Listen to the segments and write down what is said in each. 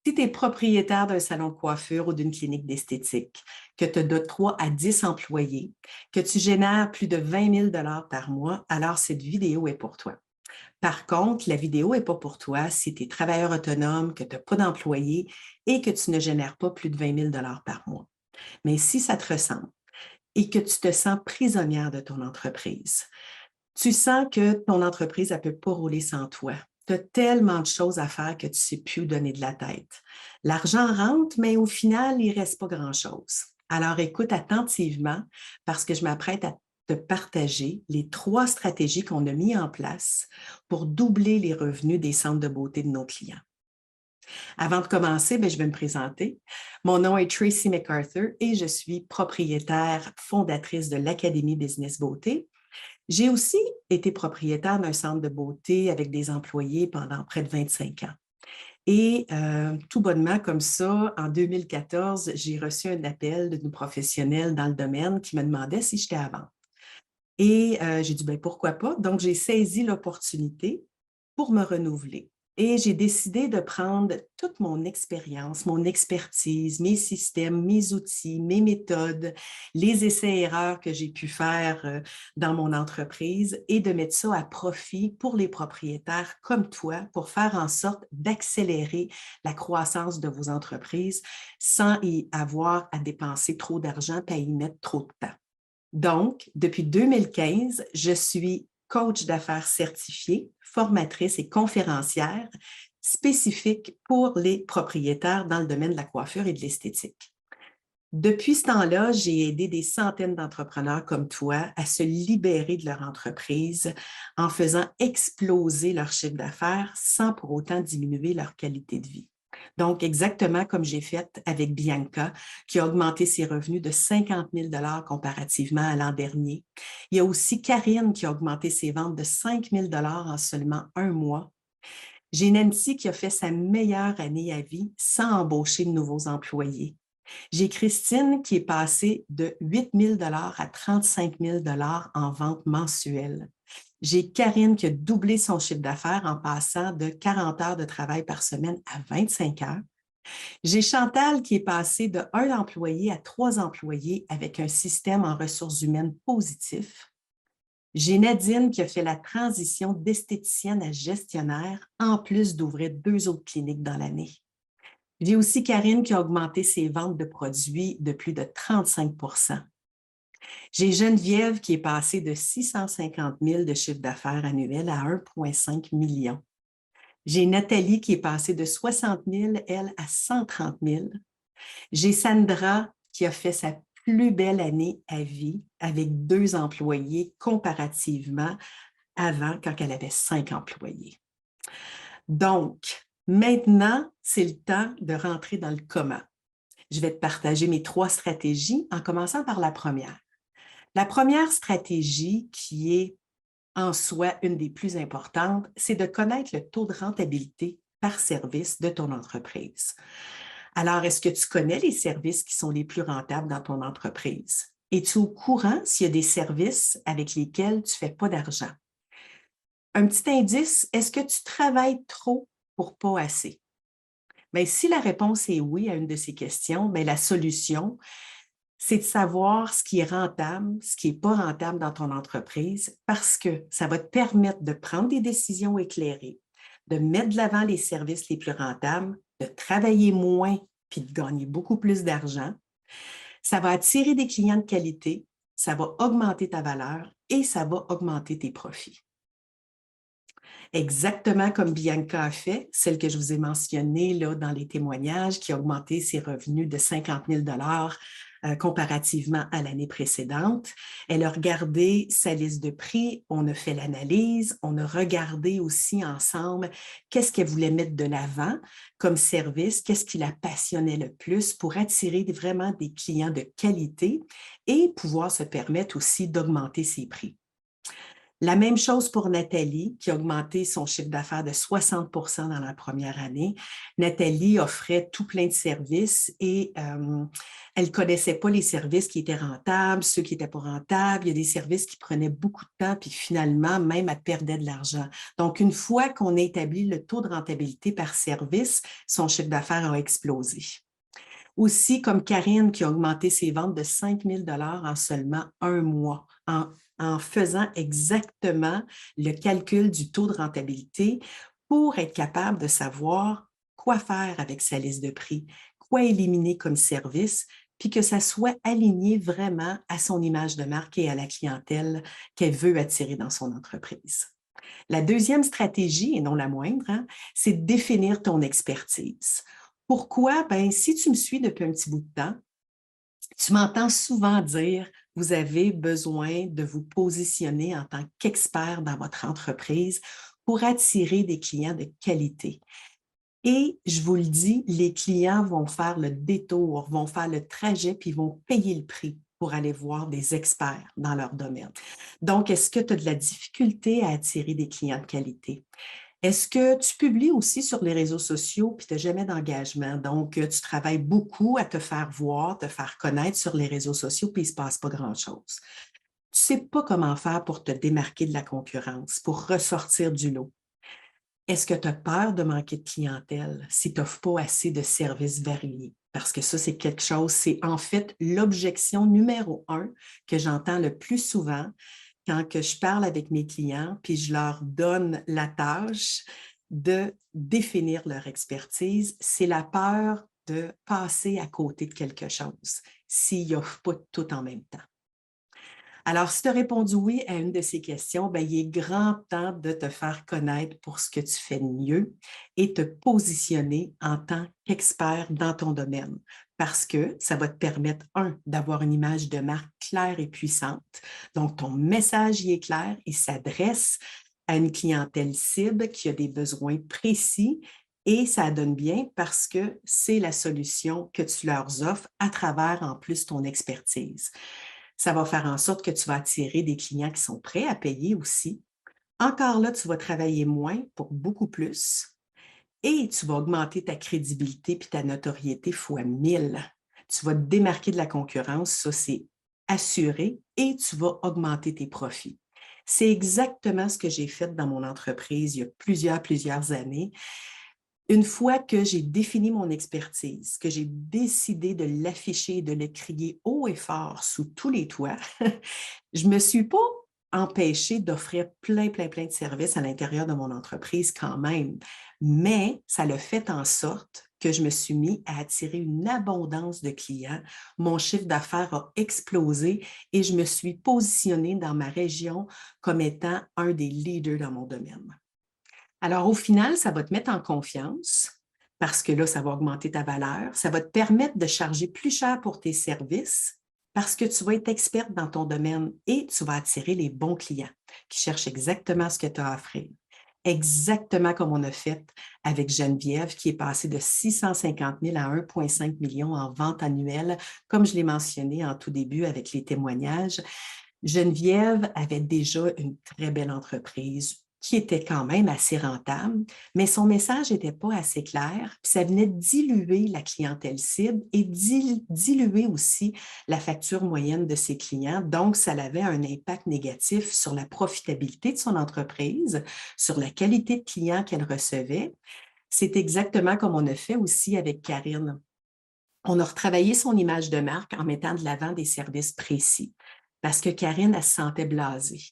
Si tu es propriétaire d'un salon de coiffure ou d'une clinique d'esthétique, que tu as de 3 à 10 employés, que tu génères plus de 20 000 par mois, alors cette vidéo est pour toi. Par contre, la vidéo n'est pas pour toi si tu es travailleur autonome, que tu n'as pas d'employés et que tu ne génères pas plus de 20 000 par mois. Mais si ça te ressemble et que tu te sens prisonnière de ton entreprise, tu sens que ton entreprise ne peut pas rouler sans toi. Tu as tellement de choses à faire que tu ne sais plus où donner de la tête. L'argent rentre, mais au final, il ne reste pas grand-chose. Alors écoute attentivement parce que je m'apprête à te partager les 3 stratégies qu'on a mises en place pour doubler les revenus des centres de beauté de nos clients. Avant de commencer, je vais me présenter. Mon nom est Tracy MacArthur et je suis propriétaire fondatrice de l'Académie Business Beauté. J'ai aussi été propriétaire d'un centre de beauté avec des employés pendant près de 25 ans. Et tout bonnement, comme ça, en 2014, j'ai reçu un appel d'une professionnelle dans le domaine qui me demandait si j'étais à vendre. Et j'ai dit, pourquoi pas? Donc, j'ai saisi l'opportunité pour me renouveler. Et j'ai décidé de prendre toute mon expérience, mon expertise, mes systèmes, mes outils, mes méthodes, les essais-erreurs que j'ai pu faire dans mon entreprise et de mettre ça à profit pour les propriétaires comme toi pour faire en sorte d'accélérer la croissance de vos entreprises sans y avoir à dépenser trop d'argent et à y mettre trop de temps. Donc, depuis 2015, je suis coach d'affaires certifiée, formatrice et conférencière spécifique pour les propriétaires dans le domaine de la coiffure et de l'esthétique. Depuis ce temps-là, j'ai aidé des centaines d'entrepreneurs comme toi à se libérer de leur entreprise en faisant exploser leur chiffre d'affaires sans pour autant diminuer leur qualité de vie. Donc, exactement comme j'ai fait avec Bianca, qui a augmenté ses revenus de 50 000 comparativement à l'an dernier. Il y a aussi Karine qui a augmenté ses ventes de 5 000 en seulement un mois. J'ai Nancy qui a fait sa meilleure année à vie sans embaucher de nouveaux employés. J'ai Christine qui est passée de 8 000 à 35 000 en vente mensuelle. J'ai Karine qui a doublé son chiffre d'affaires en passant de 40 heures de travail par semaine à 25 heures. J'ai Chantal qui est passée de 1 employé à 3 employés avec un système en ressources humaines positif. J'ai Nadine qui a fait la transition d'esthéticienne à gestionnaire en plus d'ouvrir 2 autres cliniques dans l'année. J'ai aussi Karine qui a augmenté ses ventes de produits de plus de 35 %. J'ai Geneviève qui est passée de 650 000 de chiffre d'affaires annuel à 1,5 million. J'ai Nathalie qui est passée de 60 000, elle, à 130 000. J'ai Sandra qui a fait sa plus belle année à vie avec 2 employés comparativement avant quand elle avait 5 employés. Donc, maintenant, c'est le temps de rentrer dans le comment. Je vais te partager mes 3 stratégies en commençant par la première. La première stratégie qui est en soi une des plus importantes, c'est de connaître le taux de rentabilité par service de ton entreprise. Alors, est-ce que tu connais les services qui sont les plus rentables dans ton entreprise? Es-tu au courant s'il y a des services avec lesquels tu ne fais pas d'argent? Un petit indice, est-ce que tu travailles trop pour pas assez? Bien, si la réponse est oui à une de ces questions, bien, la solution, c'est de savoir ce qui est rentable, ce qui n'est pas rentable dans ton entreprise, parce que ça va te permettre de prendre des décisions éclairées, de mettre de l'avant les services les plus rentables, de travailler moins puis de gagner beaucoup plus d'argent. Ça va attirer des clients de qualité, ça va augmenter ta valeur et ça va augmenter tes profits. Exactement comme Bianca a fait, celle que je vous ai mentionnée là, dans les témoignages, qui a augmenté ses revenus de 50 000 comparativement à l'année précédente. Elle a regardé sa liste de prix, on a fait l'analyse, on a regardé aussi ensemble qu'est-ce qu'elle voulait mettre de l'avant comme service, qu'est-ce qui la passionnait le plus pour attirer vraiment des clients de qualité et pouvoir se permettre aussi d'augmenter ses prix. La même chose pour Nathalie, qui a augmenté son chiffre d'affaires de 60 dans la première année. Nathalie offrait tout plein de services et elle ne connaissait pas les services qui étaient rentables, ceux qui n'étaient pas rentables. Il y a des services qui prenaient beaucoup de temps, puis finalement, même, elle perdait de l'argent. Donc, une fois qu'on a établi le taux de rentabilité par service, son chiffre d'affaires a explosé. Aussi, comme Karine qui a augmenté ses ventes de 5 000 en seulement un mois, en faisant exactement le calcul du taux de rentabilité pour être capable de savoir quoi faire avec sa liste de prix, quoi éliminer comme service, puis que ça soit aligné vraiment à son image de marque et à la clientèle qu'elle veut attirer dans son entreprise. La deuxième stratégie, et non la moindre, hein, c'est de définir ton expertise. Pourquoi? Ben, si tu me suis depuis un petit bout de temps, tu m'entends souvent dire, vous avez besoin de vous positionner en tant qu'expert dans votre entreprise pour attirer des clients de qualité. Et je vous le dis, les clients vont faire le détour, vont faire le trajet, puis vont payer le prix pour aller voir des experts dans leur domaine. Donc, est-ce que tu as de la difficulté à attirer des clients de qualité? Est-ce que tu publies aussi sur les réseaux sociaux puis tu n'as jamais d'engagement? Donc, tu travailles beaucoup à te faire voir, te faire connaître sur les réseaux sociaux puis il ne se passe pas grand-chose. Tu ne sais pas comment faire pour te démarquer de la concurrence, pour ressortir du lot. Est-ce que tu as peur de manquer de clientèle si tu n'offres pas assez de services variés? Parce que ça, c'est quelque chose, c'est en fait l'objection numéro 1 que j'entends le plus souvent quand que je parle avec mes clients, puis je leur donne la tâche de définir leur expertise, c'est la peur de passer à côté de quelque chose s'ils n'offrent pas tout en même temps. Alors, si tu as répondu oui à une de ces questions, bien, il est grand temps de te faire connaître pour ce que tu fais de mieux et te positionner en tant qu'expert dans ton domaine parce que ça va te permettre, d'avoir une image de marque claire et puissante. Donc, ton message y est clair, il s'adresse à une clientèle cible qui a des besoins précis et ça donne bien parce que c'est la solution que tu leur offres à travers en plus ton expertise. Ça va faire en sorte que tu vas attirer des clients qui sont prêts à payer aussi. Encore là, tu vas travailler moins pour beaucoup plus et tu vas augmenter ta crédibilité puis ta notoriété fois 1000. Tu vas te démarquer de la concurrence, ça c'est assuré, et tu vas augmenter tes profits. C'est exactement ce que j'ai fait dans mon entreprise il y a plusieurs années. Une fois que j'ai défini mon expertise, que j'ai décidé de l'afficher, de le crier haut et fort sous tous les toits, je ne me suis pas empêchée d'offrir plein de services à l'intérieur de mon entreprise quand même. Mais ça l'a fait en sorte que je me suis mis à attirer une abondance de clients. Mon chiffre d'affaires a explosé et je me suis positionnée dans ma région comme étant un des leaders dans mon domaine. Alors, au final, ça va te mettre en confiance parce que là, ça va augmenter ta valeur. Ça va te permettre de charger plus cher pour tes services parce que tu vas être experte dans ton domaine et tu vas attirer les bons clients qui cherchent exactement ce que tu as à offrir. Exactement comme on a fait avec Geneviève, qui est passée de 650 000 à 1,5 million en vente annuelle, comme je l'ai mentionné en tout début avec les témoignages. Geneviève avait déjà une très belle entreprise qui était quand même assez rentable, mais son message n'était pas assez clair, puis ça venait diluer la clientèle cible et diluer aussi la facture moyenne de ses clients. Donc, ça avait un impact négatif sur la profitabilité de son entreprise, sur la qualité de clients qu'elle recevait. C'est exactement comme on a fait aussi avec Karine. On a retravaillé son image de marque en mettant de l'avant des services précis parce que Karine, elle se sentait blasée.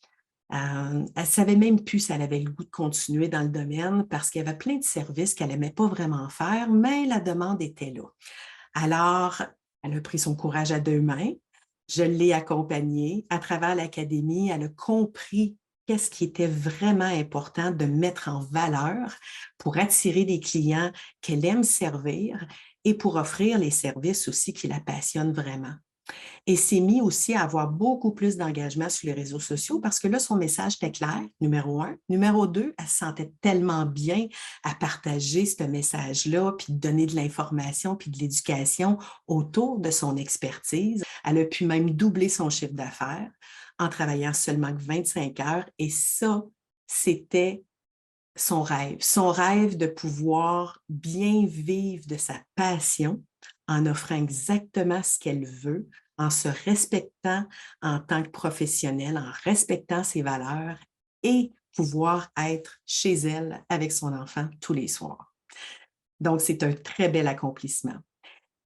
Elle ne savait même plus si elle avait le goût de continuer dans le domaine parce qu'il y avait plein de services qu'elle n'aimait pas vraiment faire, mais la demande était là. Alors, elle a pris son courage à deux mains. Je l'ai accompagnée. À travers l'académie, elle a compris qu'est-ce qui était vraiment important de mettre en valeur pour attirer des clients qu'elle aime servir et pour offrir les services aussi qui la passionnent vraiment. Et s'est mis aussi à avoir beaucoup plus d'engagement sur les réseaux sociaux parce que là, son message était clair, numéro 1. Numéro 2, elle se sentait tellement bien à partager ce message-là, puis de donner de l'information, puis de l'éducation autour de son expertise. Elle a pu même doubler son chiffre d'affaires en travaillant seulement que 25 heures. Et ça, c'était son rêve de pouvoir bien vivre de sa passion en offrant exactement ce qu'elle veut, en se respectant en tant que professionnelle, en respectant ses valeurs et pouvoir être chez elle avec son enfant tous les soirs. Donc, c'est un très bel accomplissement.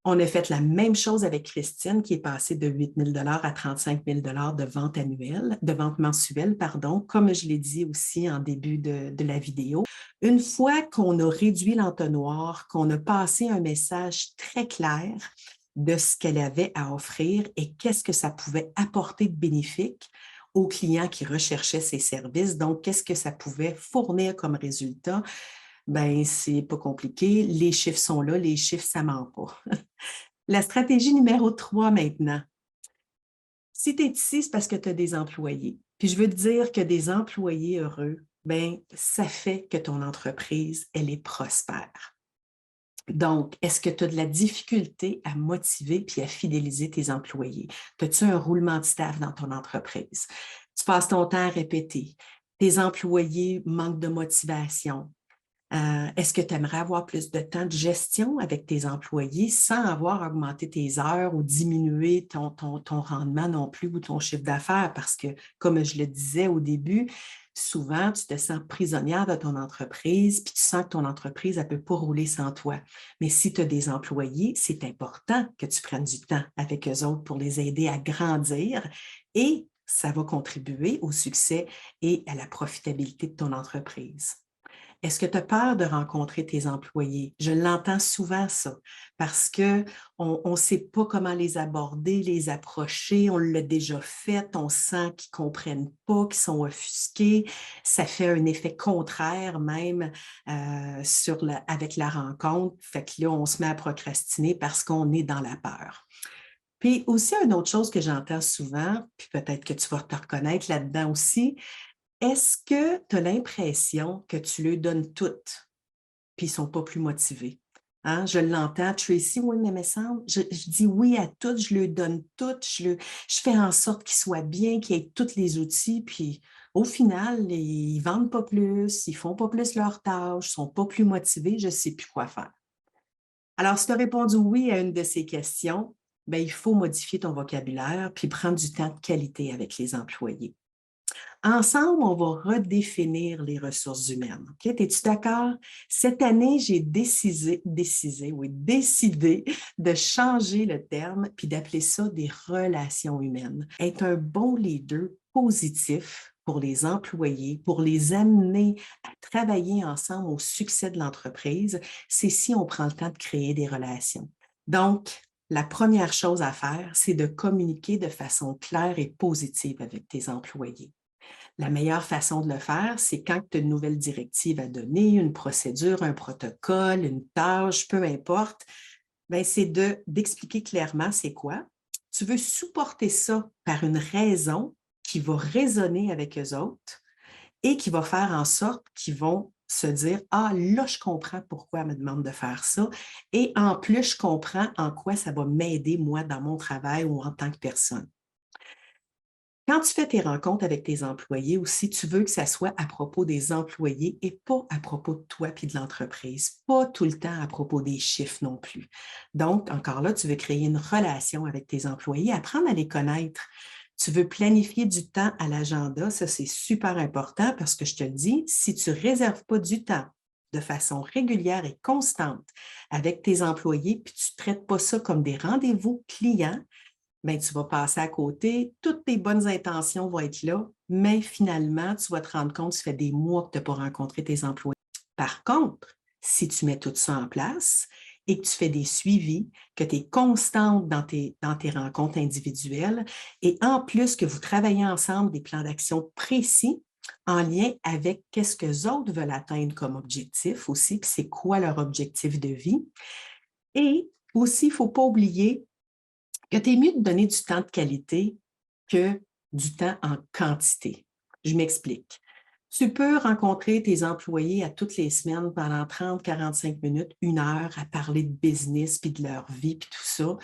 On a fait la même chose avec Christine, qui est passée de 8 000 à 35 000 de vente annuelle, de vente mensuelle, pardon, comme je l'ai dit aussi en début de la vidéo. Une fois qu'on a réduit l'entonnoir, qu'on a passé un message très clair de ce qu'elle avait à offrir et qu'est-ce que ça pouvait apporter de bénéfique aux clients qui recherchaient ces services, donc qu'est-ce que ça pouvait fournir comme résultat, ben c'est pas compliqué, les chiffres sont là, les chiffres, ça ment pas. La stratégie numéro 3 maintenant. Si tu es ici, c'est parce que tu as des employés. Puis je veux te dire que des employés heureux, ben ça fait que ton entreprise, elle est prospère. Donc, est-ce que tu as de la difficulté à motiver puis à fidéliser tes employés? As-tu un roulement de staff dans ton entreprise? Tu passes ton temps à répéter. Tes employés manquent de motivation. Est-ce que tu aimerais avoir plus de temps de gestion avec tes employés sans avoir augmenté tes heures ou diminué ton rendement non plus ou ton chiffre d'affaires? Parce que, comme je le disais au début, souvent, tu te sens prisonnière de ton entreprise, puis tu sens que ton entreprise, elle ne peut pas rouler sans toi. Mais si tu as des employés, c'est important que tu prennes du temps avec eux autres pour les aider à grandir et ça va contribuer au succès et à la profitabilité de ton entreprise. Est-ce que tu as peur de rencontrer tes employés? Je l'entends souvent, ça, parce qu'on ne sait pas comment les aborder, les approcher, on l'a déjà fait, on sent qu'ils ne comprennent pas, qu'ils sont offusqués. Ça fait un effet contraire même avec la rencontre. Fait que là, on se met à procrastiner parce qu'on est dans la peur. Puis aussi, une autre chose que j'entends souvent, puis peut-être que tu vas te reconnaître là-dedans aussi, est-ce que tu as l'impression que tu leur donnes tout, puis ils ne sont pas plus motivés? Hein? Je l'entends, Tracy, oui, mais me semble, je dis oui à tout, je leur donne tout, je fais en sorte qu'ils soient bien, qu'ils aient tous les outils, puis au final, ils ne vendent pas plus, ils ne font pas plus leurs tâches, ils ne sont pas plus motivés, je ne sais plus quoi faire. Alors, si tu as répondu oui à une de ces questions, bien, il faut modifier ton vocabulaire puis prendre du temps de qualité avec les employés. Ensemble, on va redéfinir les ressources humaines. Okay? Es-tu d'accord? Cette année, j'ai décidé de changer le terme puis d'appeler ça des relations humaines. Être un bon leader positif pour les employés, pour les amener à travailler ensemble au succès de l'entreprise, c'est si on prend le temps de créer des relations. Donc, la première chose à faire, c'est de communiquer de façon claire et positive avec tes employés. La meilleure façon de le faire, c'est quand tu as une nouvelle directive à donner, une procédure, un protocole, une tâche, peu importe, bien, c'est d'expliquer clairement c'est quoi. Tu veux supporter ça par une raison qui va résonner avec eux autres et qui va faire en sorte qu'ils vont se dire « Ah, là, je comprends pourquoi elle me demande de faire ça. Et en plus, je comprends en quoi ça va m'aider, moi, dans mon travail ou en tant que personne. » Quand tu fais tes rencontres avec tes employés aussi, tu veux que ça soit à propos des employés et pas à propos de toi et de l'entreprise, pas tout le temps à propos des chiffres non plus. Donc, encore là, tu veux créer une relation avec tes employés, apprendre à les connaître. Tu veux planifier du temps à l'agenda, ça c'est super important parce que je te le dis, si tu ne réserves pas du temps de façon régulière et constante avec tes employés, puis tu ne traites pas ça comme des rendez-vous clients, bien, tu vas passer à côté, toutes tes bonnes intentions vont être là, mais finalement, tu vas te rendre compte, ça fait des mois que tu n'as pas rencontré tes employés. Par contre, si tu mets tout ça en place et que tu fais des suivis, que tu es constante dans tes rencontres individuelles et en plus que vous travaillez ensemble des plans d'action précis en lien avec qu'est-ce que les autres veulent atteindre comme objectif aussi, puis c'est quoi leur objectif de vie. Et aussi, il ne faut pas oublier que tu es mieux de donner du temps de qualité que du temps en quantité. Je m'explique. Tu peux rencontrer tes employés à toutes les semaines pendant 30-45 minutes, 1 heure à parler de business, puis de leur vie, puis tout ça.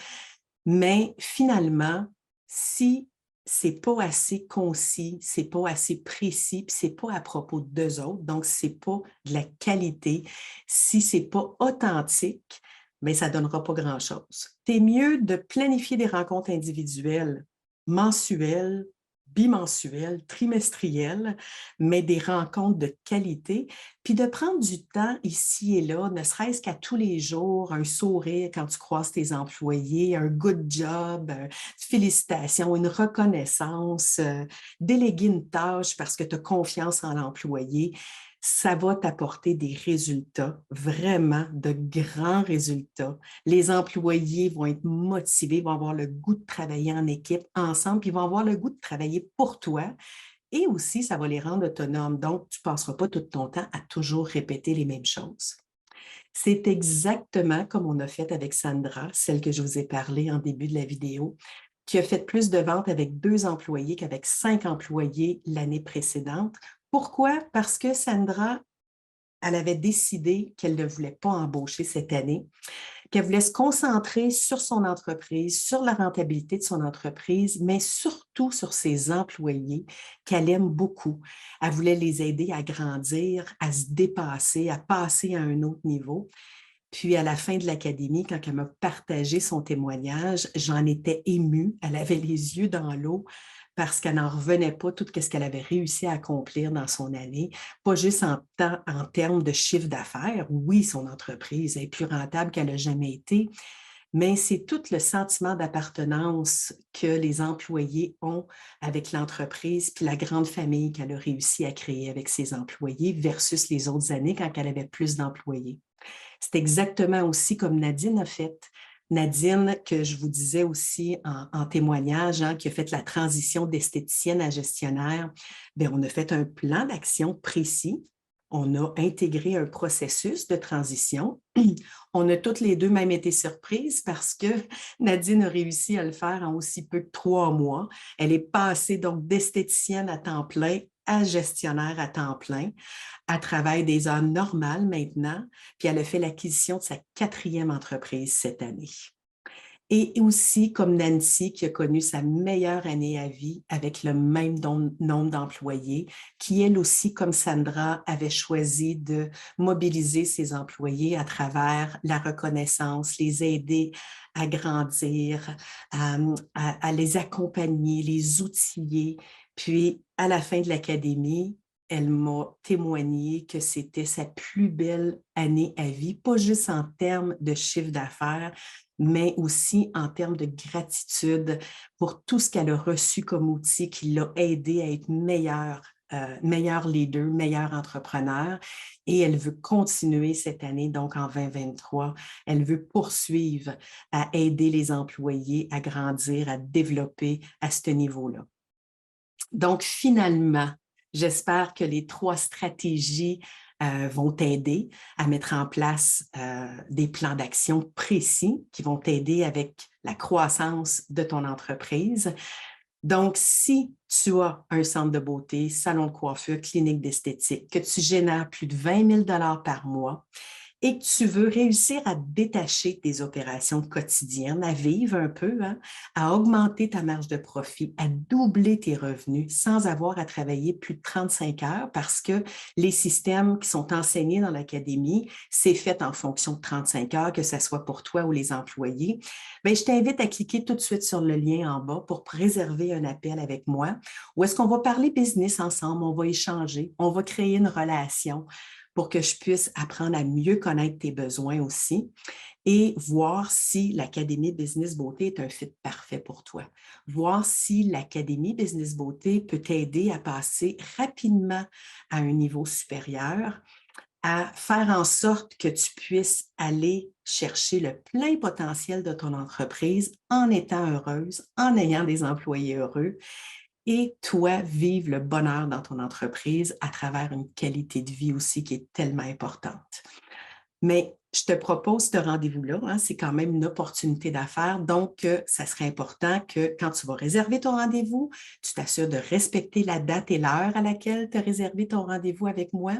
Mais finalement, si c'est pas assez concis, c'est pas assez précis, puis c'est pas à propos d'eux autres, donc c'est pas de la qualité. Si c'est pas authentique, mais ça donnera pas grand-chose. C'est mieux de planifier des rencontres individuelles, mensuelles, bimensuelles, trimestrielles, mais des rencontres de qualité, puis de prendre du temps ici et là, ne serait-ce qu'à tous les jours, un sourire quand tu croises tes employés, un good job, félicitations, une reconnaissance, déléguer une tâche parce que tu as confiance en l'employé, ça va t'apporter des résultats, vraiment de grands résultats. Les employés vont être motivés, vont avoir le goût de travailler en équipe ensemble, puis ils vont avoir le goût de travailler pour toi. Et aussi, ça va les rendre autonomes. Donc, tu ne passeras pas tout ton temps à toujours répéter les mêmes choses. C'est exactement comme on a fait avec Sandra, celle que je vous ai parlé en début de la vidéo, qui a fait plus de ventes avec 2 employés qu'avec 5 employés l'année précédente. Pourquoi? Parce que Sandra, elle avait décidé qu'elle ne voulait pas embaucher cette année, qu'elle voulait se concentrer sur son entreprise, sur la rentabilité de son entreprise, mais surtout sur ses employés qu'elle aime beaucoup. Elle voulait les aider à grandir, à se dépasser, à passer à un autre niveau. Puis à la fin de l'académie, quand elle m'a partagé son témoignage, j'en étais émue. Elle avait les yeux dans l'eau parce qu'elle n'en revenait pas tout ce qu'elle avait réussi à accomplir dans son année, pas juste en termes de chiffre d'affaires. Oui, son entreprise est plus rentable qu'elle n'a jamais été, mais c'est tout le sentiment d'appartenance que les employés ont avec l'entreprise, puis la grande famille qu'elle a réussi à créer avec ses employés versus les autres années quand elle avait plus d'employés. C'est exactement aussi comme Nadine a fait. Nadine, que je vous disais aussi en témoignage, hein, qui a fait la transition d'esthéticienne à gestionnaire, bien, on a fait un plan d'action précis. On a intégré un processus de transition. On a toutes les deux même été surprises parce que Nadine a réussi à le faire en aussi peu que 3 mois. Elle est passée donc d'esthéticienne à temps plein à gestionnaire à temps plein. Elle travaille des heures normales maintenant, puis elle a fait l'acquisition de sa 4e entreprise cette année. Et aussi comme Nancy qui a connu sa meilleure année à vie avec le même nombre d'employés, qui elle aussi, comme Sandra, avait choisi de mobiliser ses employés à travers la reconnaissance, les aider à grandir, à les accompagner, les outiller. Puis à la fin de l'académie, elle m'a témoigné que c'était sa plus belle année à vie, pas juste en termes de chiffre d'affaires, mais aussi en termes de gratitude pour tout ce qu'elle a reçu comme outil qui l'a aidé à être meilleur leader, meilleur entrepreneur. Et elle veut continuer cette année, donc en 2023. Elle veut poursuivre à aider les employés à grandir, à développer à ce niveau-là. Donc, finalement, j'espère que les 3 stratégies vont t'aider à mettre en place des plans d'action précis qui vont t'aider avec la croissance de ton entreprise. Donc, si tu as un centre de beauté, salon de coiffure, clinique d'esthétique, que tu génères plus de 20 000 $ par mois, et que tu veux réussir à détacher tes opérations quotidiennes, à vivre un peu, hein, à augmenter ta marge de profit, à doubler tes revenus sans avoir à travailler plus de 35 heures parce que les systèmes qui sont enseignés dans l'académie, c'est fait en fonction de 35 heures, que ce soit pour toi ou les employés. Bien, je t'invite à cliquer tout de suite sur le lien en bas pour réserver un appel avec moi où est-ce qu'on va parler business ensemble, on va échanger, on va créer une relation pour que je puisse apprendre à mieux connaître tes besoins aussi et voir si l'Académie Business Beauté est un fit parfait pour toi. Voir si l'Académie Business Beauté peut t'aider à passer rapidement à un niveau supérieur, à faire en sorte que tu puisses aller chercher le plein potentiel de ton entreprise en étant heureuse, en ayant des employés heureux et toi, vivre le bonheur dans ton entreprise à travers une qualité de vie aussi qui est tellement importante. Mais Je te propose ce rendez-vous-là, hein, c'est quand même une opportunité d'affaires, donc ça serait important que quand tu vas réserver ton rendez-vous, tu t'assures de respecter la date et l'heure à laquelle tu as réservé ton rendez-vous avec moi.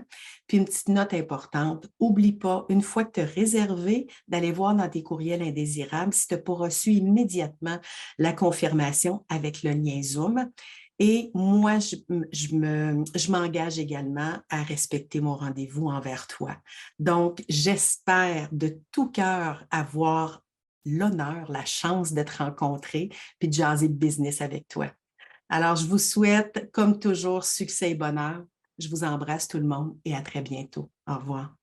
Puis une petite note importante, n'oublie pas, une fois que tu as réservé, d'aller voir dans tes courriels indésirables si tu n'as pas reçu immédiatement la confirmation avec le lien Zoom. Et moi, je m'engage également à respecter mon rendez-vous envers toi. Donc, j'espère de tout cœur avoir l'honneur, la chance d'être rencontrée puis de jaser de business avec toi. Alors, je vous souhaite, comme toujours, succès et bonheur. Je vous embrasse tout le monde et à très bientôt. Au revoir.